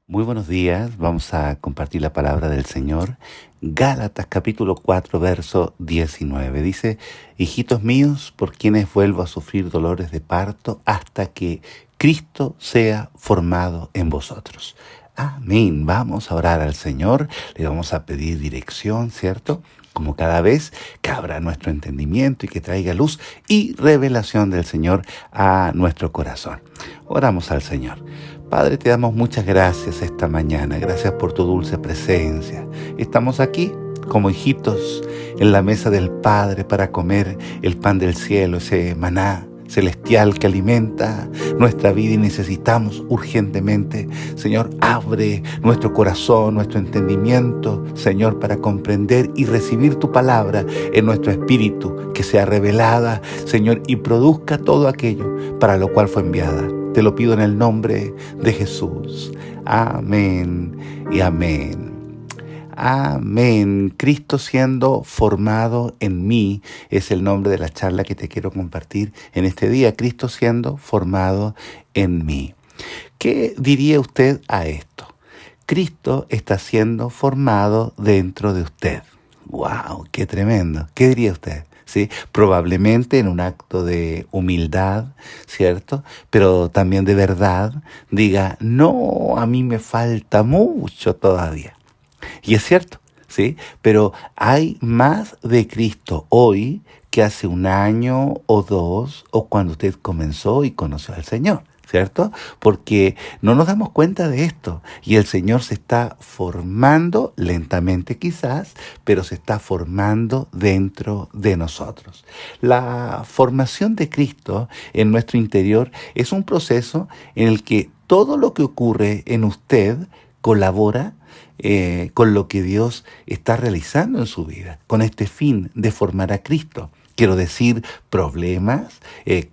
Muy buenos días, vamos a compartir la palabra del Señor. Gálatas capítulo 4, verso 19. Dice: hijitos míos, por quienes vuelvo a sufrir dolores de parto hasta que Cristo sea formado en vosotros. Amén. Vamos a orar al Señor, le vamos a pedir dirección, ¿cierto? Como cada vez que abra nuestro entendimiento y que traiga luz y revelación del Señor a nuestro corazón. Oramos al Señor. Padre, te damos muchas gracias esta mañana. Gracias por tu dulce presencia. Estamos aquí como hijitos en la mesa del Padre para comer el pan del cielo, ese maná celestial que alimenta nuestra vida y necesitamos urgentemente. Señor, abre nuestro corazón, nuestro entendimiento, Señor, para comprender y recibir tu palabra en nuestro espíritu, que sea revelada, Señor, y produzca todo aquello para lo cual fue enviada. Te lo pido en el nombre de Jesús. Amén y amén. Amén. Cristo siendo formado en mí es el nombre de la charla que te quiero compartir en este día. Cristo siendo formado en mí. ¿Qué diría usted a esto? Cristo está siendo formado dentro de usted. ¡Wow! ¡Qué tremendo! ¿Qué diría usted? ¿Sí? Probablemente en un acto de humildad, ¿cierto? Pero también de verdad, diga: no, a mí me falta mucho todavía. Y es cierto, ¿sí? Pero hay más de Cristo hoy que hace un año o dos, o cuando usted comenzó y conoció al Señor, ¿cierto? Porque no nos damos cuenta de esto. Y el Señor se está formando, lentamente quizás, pero se está formando dentro de nosotros. La formación de Cristo en nuestro interior es un proceso en el que todo lo que ocurre en usted colabora con lo que Dios está realizando en su vida, con este fin de formar a Cristo. Quiero decir, problemas,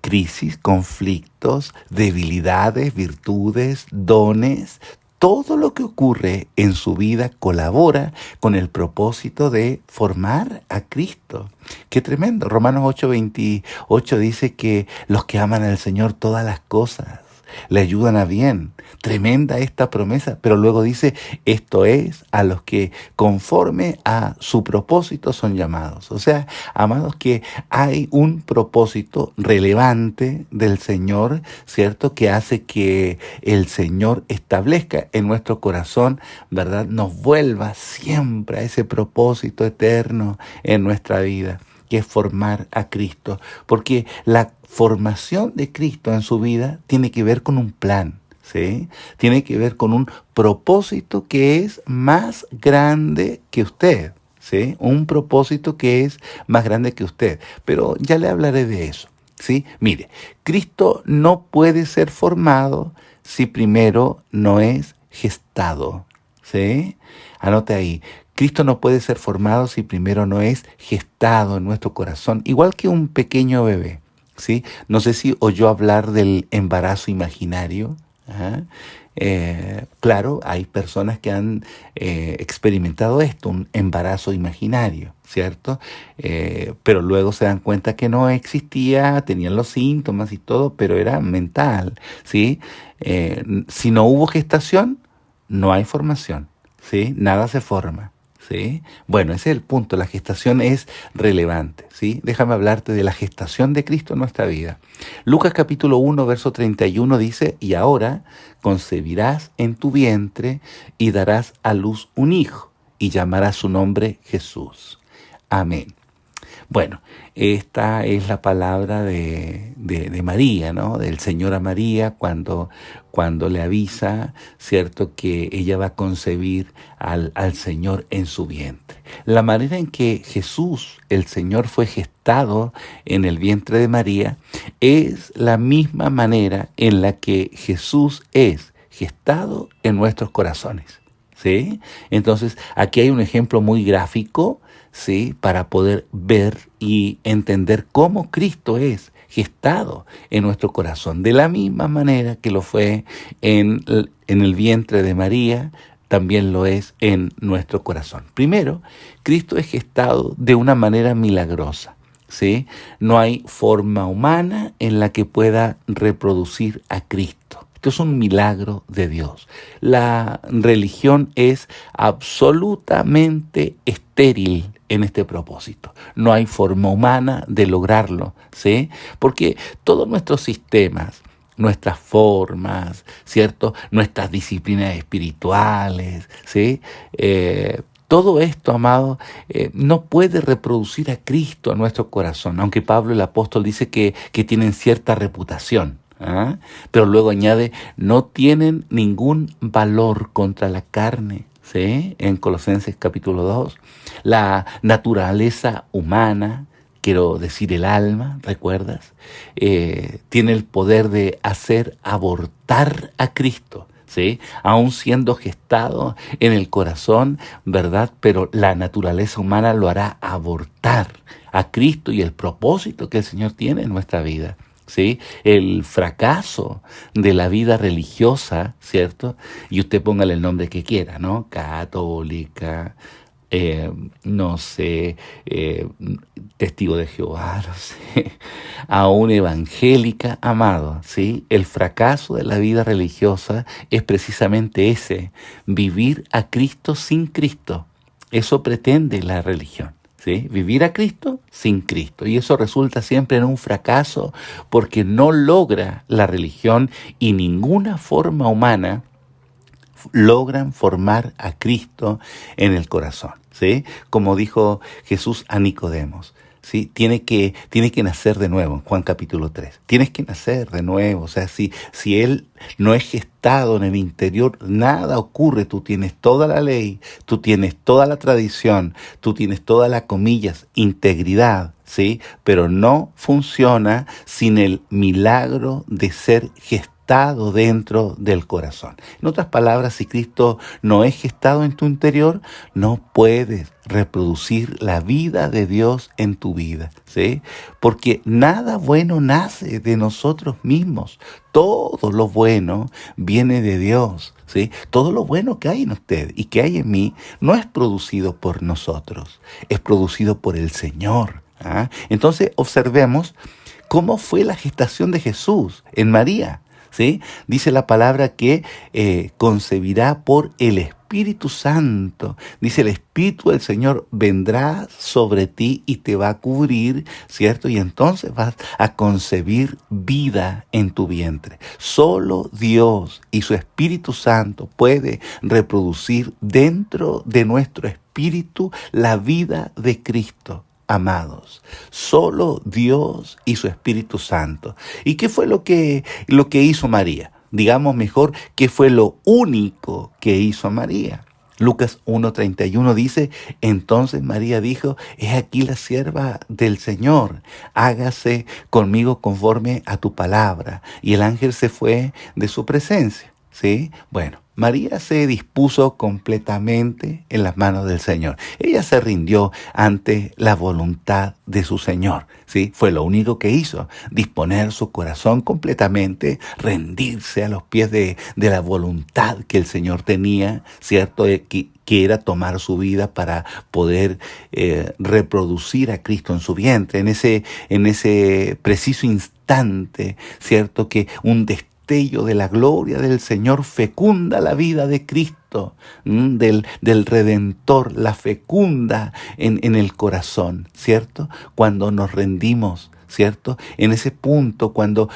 crisis, conflictos, debilidades, virtudes, dones. Todo lo que ocurre en su vida colabora con el propósito de formar a Cristo. ¡Qué tremendo! Romanos 8:28 dice que los que aman al Señor, todas las cosas le ayudan a bien. Tremenda esta promesa, pero luego dice: esto es a los que conforme a su propósito son llamados. O sea, amados, que hay un propósito relevante del Señor, ¿cierto? Que hace que el Señor establezca en nuestro corazón, ¿verdad? Nos vuelva siempre a ese propósito eterno en nuestra vida, que es formar a Cristo. Porque la formación de Cristo en su vida tiene que ver con un plan, ¿sí? Tiene que ver con un propósito que es más grande que usted, ¿sí? Un propósito que es más grande que usted. Pero ya le hablaré de eso, ¿sí? Mire, Cristo no puede ser formado si primero no es gestado, ¿sí? Anote ahí. Cristo no puede ser formado si primero no es gestado en nuestro corazón, igual que un pequeño bebé, ¿sí? No sé si oyó hablar del embarazo imaginario. Ajá. Claro, hay personas que han experimentado esto, un embarazo imaginario, ¿cierto? Pero luego se dan cuenta que no existía, tenían los síntomas y todo, pero era mental, ¿sí? Si no hubo gestación, no hay formación, ¿sí? Nada se forma. ¿Sí? Bueno, ese es el punto. La gestación es relevante, ¿sí? Déjame hablarte de la gestación de Cristo en nuestra vida. Lucas capítulo 1, verso 31 dice: y ahora concebirás en tu vientre y darás a luz un hijo y llamarás su nombre Jesús. Amén. Bueno, esta es la palabra de María, ¿no? Del Señor a María cuando le avisa, ¿cierto?, que ella va a concebir al Señor en su vientre. La manera en que Jesús, el Señor, fue gestado en el vientre de María es la misma manera en la que Jesús es gestado en nuestros corazones, ¿sí? Entonces, aquí hay un ejemplo muy gráfico, ¿sí?, para poder ver y entender cómo Cristo es gestado en nuestro corazón. De la misma manera que lo fue en el vientre de María, también lo es en nuestro corazón. Primero, Cristo es gestado de una manera milagrosa, ¿sí? No hay forma humana en la que pueda reproducir a Cristo. Cristo, es un milagro de Dios. La religión es absolutamente estéril en este propósito. No hay forma humana de lograrlo, ¿sí? Porque todos nuestros sistemas, nuestras formas, ¿cierto? Nuestras disciplinas espirituales, ¿sí? Todo esto, amado, no puede reproducir a Cristo en nuestro corazón, aunque Pablo el apóstol dice que tienen cierta reputación. ¿Ah? Pero luego añade, no tienen ningún valor contra la carne, ¿sí? En Colosenses capítulo 2, la naturaleza humana, quiero decir el alma, ¿recuerdas? Tiene el poder de hacer abortar a Cristo, ¿sí? Aún siendo gestado en el corazón, ¿verdad? Pero la naturaleza humana lo hará abortar a Cristo y el propósito que el Señor tiene en nuestra vida. ¿Sí? El fracaso de la vida religiosa, ¿cierto? Y usted póngale el nombre que quiera, ¿no? Católica, no sé, testigo de Jehová, no sé, aún evangélica, amado, ¿sí? El fracaso de la vida religiosa es precisamente ese, vivir a Cristo sin Cristo. Eso pretende la religión. ¿Sí? Vivir a Cristo sin Cristo. Y eso resulta siempre en un fracaso porque no logra la religión y ninguna forma humana logran formar a Cristo en el corazón. ¿Sí? Como dijo Jesús a Nicodemos. ¿Sí? Tiene que nacer de nuevo, en Juan capítulo 3. Tienes que nacer de nuevo. O sea, si Él no es gestado en el interior, nada ocurre. Tú tienes toda la ley, tú tienes toda la tradición, tú tienes toda la, comillas, integridad, ¿sí? Pero no funciona sin el milagro de ser gestado dentro del corazón. En otras palabras, si Cristo no es gestado en tu interior, no puedes reproducir la vida de Dios en tu vida, ¿sí? Porque nada bueno nace de nosotros mismos. Todo lo bueno viene de Dios, ¿sí? Todo lo bueno que hay en usted y que hay en mí no es producido por nosotros, es producido por el Señor. ¿Ah? Entonces observemos cómo fue la gestación de Jesús en María. ¿Sí? Dice la palabra que concebirá por el Espíritu Santo. Dice, el Espíritu del Señor vendrá sobre ti y te va a cubrir, ¿cierto? Y entonces vas a concebir vida en tu vientre. Solo Dios y su Espíritu Santo puede reproducir dentro de nuestro espíritu la vida de Cristo. Amados, solo Dios y su Espíritu Santo. ¿Y qué fue lo que hizo María? Digamos mejor, ¿qué fue lo único que hizo María? Lucas 1:31 dice, entonces María dijo, he aquí la sierva del Señor, hágase conmigo conforme a tu palabra. Y el ángel se fue de su presencia. ¿Sí? Bueno, María se dispuso completamente en las manos del Señor. Ella se rindió ante la voluntad de su Señor. ¿Sí? Fue lo único que hizo, disponer su corazón completamente, rendirse a los pies de la voluntad que el Señor tenía, ¿cierto? Que era tomar su vida para poder reproducir a Cristo en su vientre. En ese preciso instante, ¿cierto? Que un destello de la gloria del Señor fecunda la vida de Cristo, del Redentor, la fecunda en el corazón, ¿cierto? Cuando nos rendimos, ¿cierto? En ese punto, cuando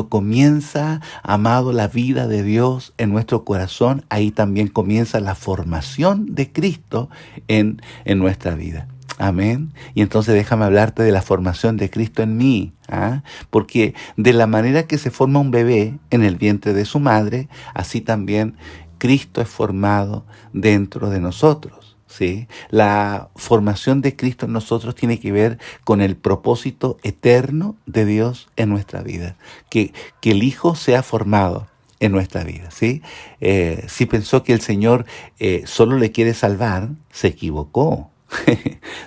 comienza, amado, la vida de Dios en nuestro corazón, ahí también comienza la formación de Cristo en nuestra vida. Amén. Y entonces déjame hablarte de la formación de Cristo en mí. ¿Ah? Porque de la manera que se forma un bebé en el vientre de su madre, así también Cristo es formado dentro de nosotros. ¿Sí? La formación de Cristo en nosotros tiene que ver con el propósito eterno de Dios en nuestra vida. Que el Hijo sea formado en nuestra vida, ¿sí? Si pensó que el Señor solo le quiere salvar, se equivocó.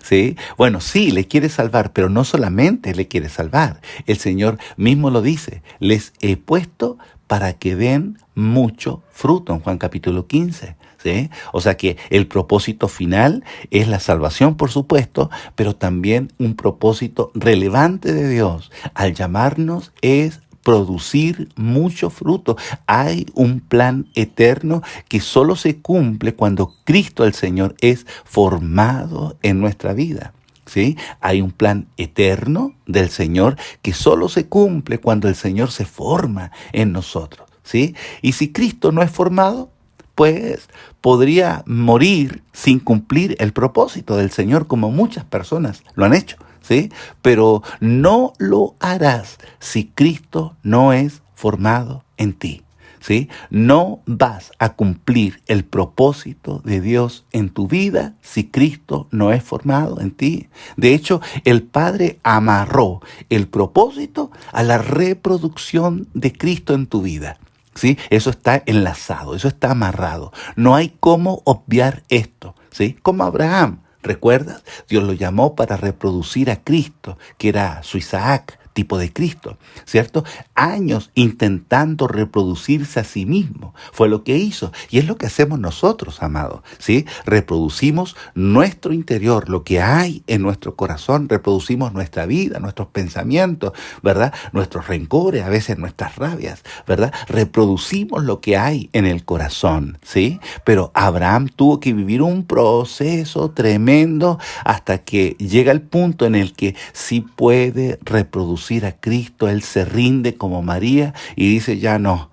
¿Sí? Bueno, sí, le quiere salvar, pero no solamente le quiere salvar. El Señor mismo lo dice, les he puesto para que den mucho fruto, en Juan capítulo 15. ¿Sí? O sea que el propósito final es la salvación, por supuesto, pero también un propósito relevante de Dios al llamarnos es producir mucho fruto. Hay un plan eterno que solo se cumple cuando Cristo el Señor es formado en nuestra vida. ¿Sí? Hay un plan eterno del Señor que solo se cumple cuando el Señor se forma en nosotros. ¿Sí? Y si Cristo no es formado, pues podría morir sin cumplir el propósito del Señor, como muchas personas lo han hecho, ¿sí? Pero no lo harás si Cristo no es formado en ti, ¿sí? No vas a cumplir el propósito de Dios en tu vida si Cristo no es formado en ti. De hecho, el Padre amarró el propósito a la reproducción de Cristo en tu vida. ¿Sí? Eso está enlazado, eso está amarrado. No hay cómo obviar esto, ¿sí? Como Abraham, ¿recuerdas? Dios lo llamó para reproducir a Cristo, que era su Isaac, tipo de Cristo, ¿cierto? Años intentando reproducirse a sí mismo. Fue lo que hizo. Y es lo que hacemos nosotros, amados, ¿sí? Reproducimos nuestro interior, lo que hay en nuestro corazón. Reproducimos nuestra vida, nuestros pensamientos, ¿verdad? Nuestros rencores, a veces nuestras rabias, ¿verdad? Reproducimos lo que hay en el corazón, ¿sí? Pero Abraham tuvo que vivir un proceso tremendo hasta que llega el punto en el que sí puede reproducir a Cristo. Él se rinde como María y dice, ya no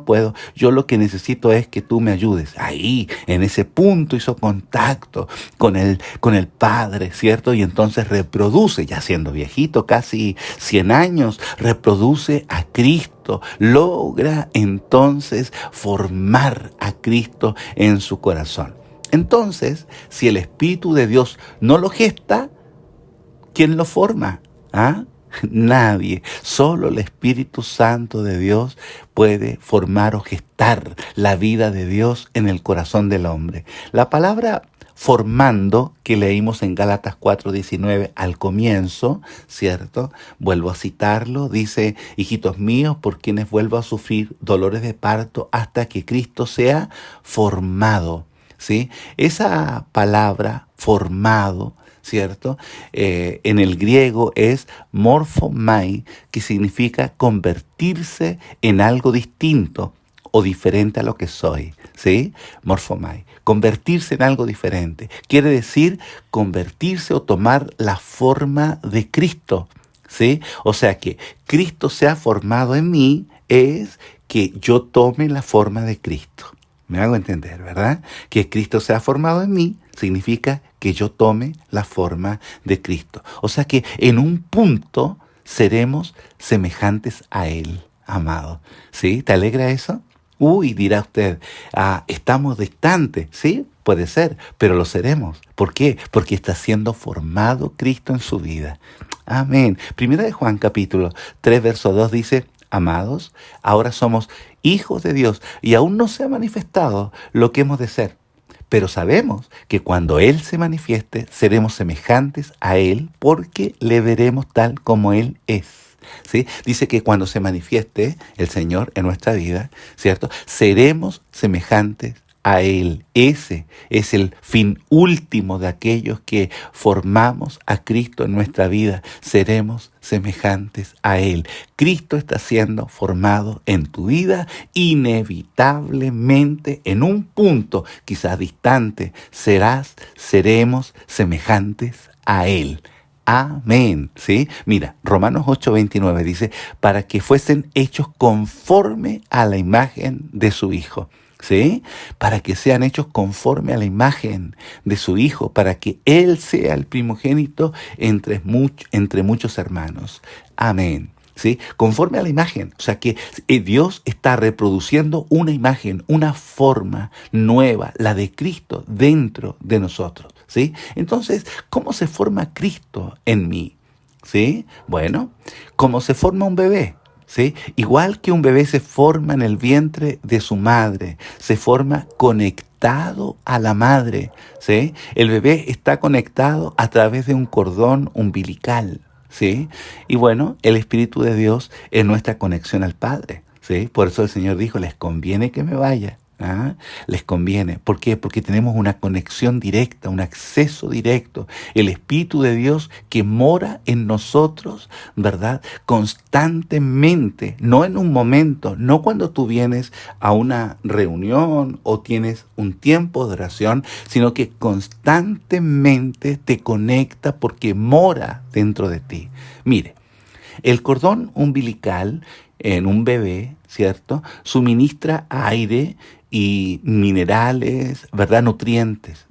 puedo. Yo lo que necesito es que tú me ayudes. Ahí, en ese punto, hizo contacto con el Padre, ¿cierto? Y entonces reproduce, ya siendo viejito, casi 100 años, reproduce a Cristo. Logra entonces formar a Cristo en su corazón. Entonces, si el Espíritu de Dios no lo gesta, ¿quién lo forma? ¿Ah? Nadie, solo el Espíritu Santo de Dios puede formar o gestar la vida de Dios en el corazón del hombre. La palabra formando que leímos en Gálatas 4:19 al comienzo, ¿cierto? Vuelvo a citarlo, dice, hijitos míos, por quienes vuelvo a sufrir dolores de parto hasta que Cristo sea formado, ¿sí? Esa palabra formado, ¿cierto? En el griego es morphomai, que significa convertirse en algo distinto o diferente a lo que soy, ¿sí? Morphomai, convertirse en algo diferente. Quiere decir convertirse o tomar la forma de Cristo, ¿sí? O sea que Cristo sea formado en mí es que yo tome la forma de Cristo. Me hago entender, ¿verdad? Que Cristo sea formado en mí significa que yo tome la forma de Cristo. O sea que en un punto seremos semejantes a Él, amado. ¿Sí? ¿Te alegra eso? Uy, dirá usted, estamos distantes. Sí, puede ser, pero lo seremos. ¿Por qué? Porque está siendo formado Cristo en su vida. Amén. Primera de Juan capítulo 3, verso 2 dice, amados, ahora somos hijos de Dios y aún no se ha manifestado lo que hemos de ser. Pero sabemos que cuando Él se manifieste, seremos semejantes a Él porque le veremos tal como Él es. ¿Sí? Dice que cuando se manifieste el Señor en nuestra vida, ¿cierto? Seremos semejantes a Él. Ese es el fin último de aquellos que formamos a Cristo en nuestra vida. Seremos semejantes a Él. Cristo está siendo formado en tu vida inevitablemente en un punto, quizás distante, seremos semejantes a Él. Amén, ¿sí? Mira, Romanos 8:29 dice, para que fuesen hechos conforme a la imagen de su Hijo. ¿Sí? Para que sean hechos conforme a la imagen de su Hijo, para que Él sea el primogénito entre muchos hermanos. Amén. ¿Sí? Conforme a la imagen. O sea que Dios está reproduciendo una imagen, una forma nueva, la de Cristo dentro de nosotros. ¿Sí? Entonces, ¿cómo se forma Cristo en mí? ¿Sí? Bueno, ¿cómo se forma un bebé? ¿Sí? Igual que un bebé se forma en el vientre de su madre, se forma conectado a la madre, ¿sí? El bebé está conectado a través de un cordón umbilical, ¿sí? Y bueno, el Espíritu de Dios es nuestra conexión al Padre, ¿sí? Por eso el Señor dijo, les conviene que me vaya. ¿Ah? Les conviene. ¿Por qué? Porque tenemos una conexión directa, un acceso directo. El Espíritu de Dios que mora en nosotros, ¿verdad? Constantemente, no en un momento, no cuando tú vienes a una reunión o tienes un tiempo de oración, sino que constantemente te conecta porque mora dentro de ti. Mire, el cordón umbilical en un bebé, ¿cierto? Suministra aire y minerales, ¿verdad? Nutrientes,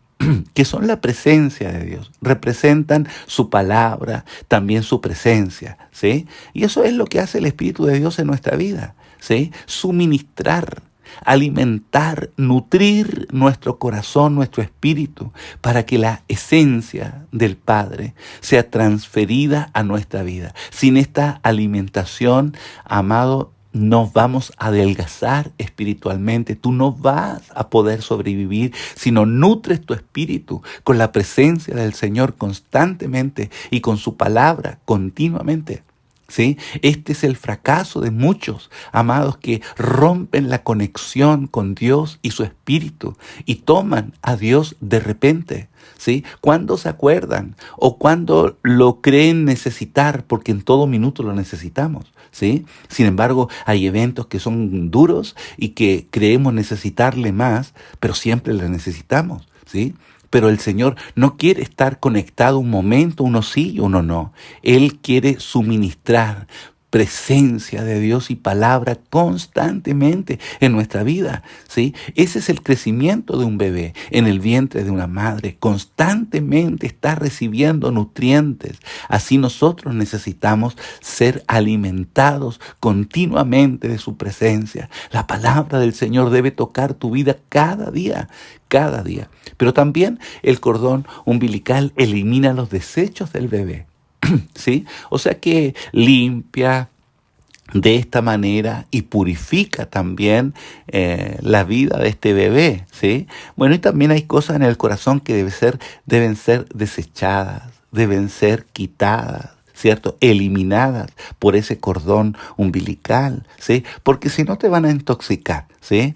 que son la presencia de Dios. Representan su palabra, también su presencia, ¿sí? Y eso es lo que hace el Espíritu de Dios en nuestra vida, ¿sí? Suministrar, alimentar, nutrir nuestro corazón, nuestro espíritu, para que la esencia del Padre sea transferida a nuestra vida. Sin esta alimentación, amado, nos vamos a adelgazar espiritualmente. Tú no vas a poder sobrevivir si no nutres tu espíritu con la presencia del Señor constantemente y con su palabra continuamente. ¿Sí? Este es el fracaso de muchos, amados, que rompen la conexión con Dios y su Espíritu y toman a Dios de repente, ¿sí? Cuando se acuerdan o cuando lo creen necesitar, porque en todo minuto lo necesitamos, ¿sí? Sin embargo, hay eventos que son duros y que creemos necesitarle más, pero siempre le necesitamos, ¿sí? Pero el Señor no quiere estar conectado un momento, uno sí, uno no. Él quiere suministrar presencia de Dios y palabra constantemente en nuestra vida, ¿sí? Ese es el crecimiento de un bebé en el vientre de una madre. Constantemente está recibiendo nutrientes. Así nosotros necesitamos ser alimentados continuamente de su presencia. La palabra del Señor debe tocar tu vida cada día. Cada día. Pero también el cordón umbilical elimina los desechos del bebé, ¿sí? O sea que limpia de esta manera y purifica también la vida de este bebé, ¿sí? Bueno, y también hay cosas en el corazón que deben ser desechadas, deben ser quitadas, ¿cierto? Eliminadas por ese cordón umbilical, ¿sí? Porque si no te van a intoxicar, ¿sí?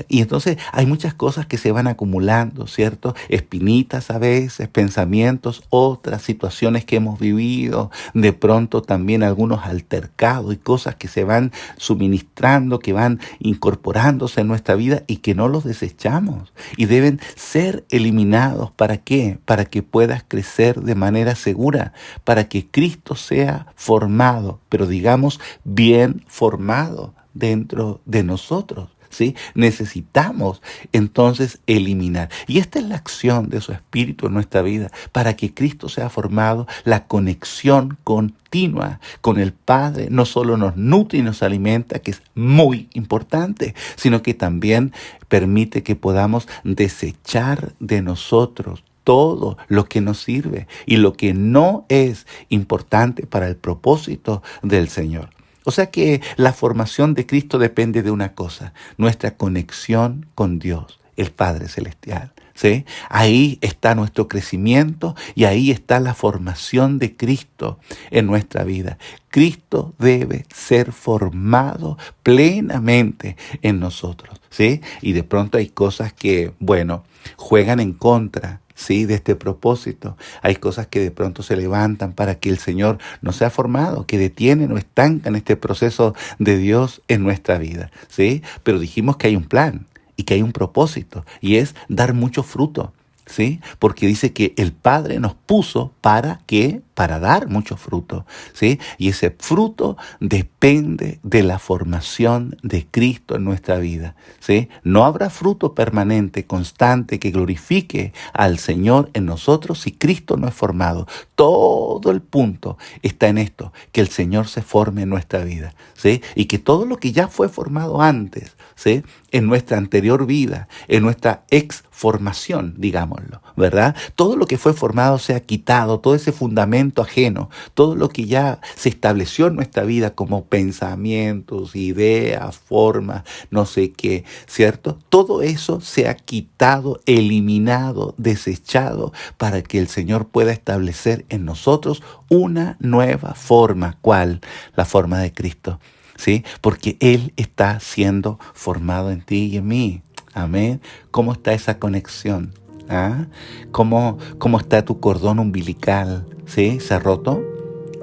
Y entonces hay muchas cosas que se van acumulando, ¿cierto? Espinitas a veces, pensamientos, otras situaciones que hemos vivido, de pronto también algunos altercados y cosas que se van suministrando, que van incorporándose en nuestra vida y que no los desechamos y deben ser eliminados. ¿Para qué? Para que puedas crecer de manera segura, para que Cristo sea formado, pero digamos bien formado dentro de nosotros. ¿Sí? Necesitamos entonces eliminar. Y esta es la acción de su Espíritu en nuestra vida, para que Cristo sea formado. La conexión continua con el Padre no solo nos nutre y nos alimenta, que es muy importante, sino que también permite que podamos desechar de nosotros todo lo que nos sirve y lo que no es importante para el propósito del Señor. O sea que la formación de Cristo depende de una cosa, nuestra conexión con Dios, el Padre Celestial, ¿sí? Ahí está nuestro crecimiento y ahí está la formación de Cristo en nuestra vida. Cristo debe ser formado plenamente en nosotros, ¿sí? Y de pronto hay cosas que, bueno, juegan en contra, ¿sí? De este propósito. Hay cosas que de pronto se levantan para que el Señor no sea formado, que detienen o estancan este proceso de Dios en nuestra vida, ¿sí? Pero dijimos que hay un plan y que hay un propósito y es dar mucho fruto, ¿sí? Porque dice que el Padre nos puso ¿para qué? Para dar mucho fruto, ¿sí? Y ese fruto depende de la formación de Cristo en nuestra vida, ¿sí? No habrá fruto permanente, constante, que glorifique al Señor en nosotros si Cristo no es formado. Todo el punto está en esto, que el Señor se forme en nuestra vida, ¿sí? Y que todo lo que ya fue formado antes, ¿sí? En nuestra anterior vida, en nuestra exformación, digámoslo, ¿verdad? Todo lo que fue formado sea quitado, todo ese fundamento ajeno, todo lo que ya se estableció en nuestra vida como pensamientos, ideas, formas, no sé qué, ¿cierto? Todo eso sea quitado, eliminado, desechado, para que el Señor pueda establecer en nosotros una nueva forma. ¿Cuál? La forma de Cristo. ¿sí? Porque Él está siendo formado en ti y en mí. Amén. ¿Cómo está esa conexión? ¿Ah? ¿Cómo está tu cordón umbilical? ¿Sí? ¿Se ha roto?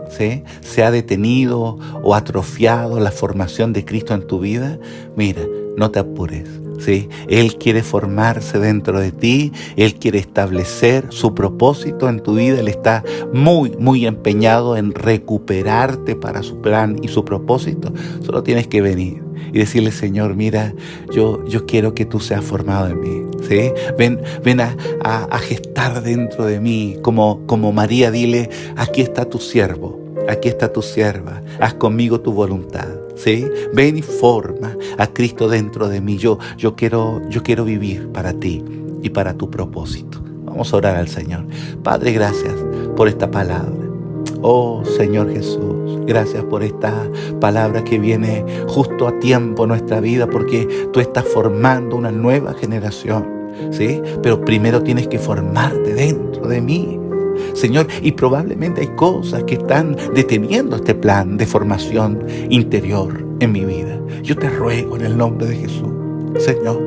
¿Sí? ¿Se ha detenido o atrofiado la formación de Cristo en tu vida? Mira, no te apures, ¿sí? Él quiere formarse dentro de ti, Él quiere establecer su propósito en tu vida, Él está muy empeñado en recuperarte para su plan y su propósito. Solo tienes que venir y decirle: Señor, mira, yo quiero que tú seas formado en mí, ¿sí? Ven a gestar dentro de mí, como María, dile: aquí está tu siervo. Aquí está tu sierva, haz conmigo tu voluntad, ¿sí? Ven y forma a Cristo dentro de mí. Yo quiero vivir para ti y para tu propósito. Vamos a orar al Señor. Padre, gracias por esta palabra. Oh Señor Jesús, gracias por esta palabra que viene justo a tiempo en nuestra vida, porque tú estás formando una nueva generación, ¿sí? Pero primero tienes que formarte dentro de mí, Señor, y probablemente hay cosas que están deteniendo este plan de formación interior en mi vida. Yo te ruego en el nombre de Jesús, Señor,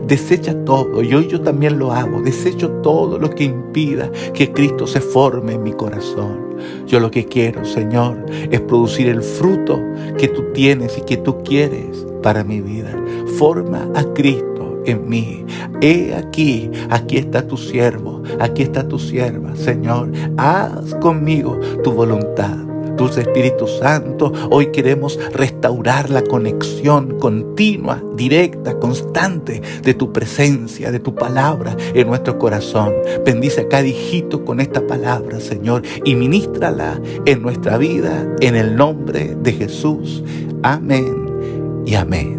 desecha todo, y hoy yo también lo hago, desecho todo lo que impida que Cristo se forme en mi corazón. Yo lo que quiero, Señor, es producir el fruto que tú tienes y que tú quieres para mi vida. Forma a Cristo en mí. He aquí está tu siervo, aquí está tu sierva, Señor. Haz conmigo tu voluntad. Dulce Espíritu Santo, hoy queremos restaurar la conexión continua, directa, constante de tu presencia, de tu palabra en nuestro corazón. Bendice a cada hijito con esta palabra, Señor, y ministrala en nuestra vida, en el nombre de Jesús. Amén y amén.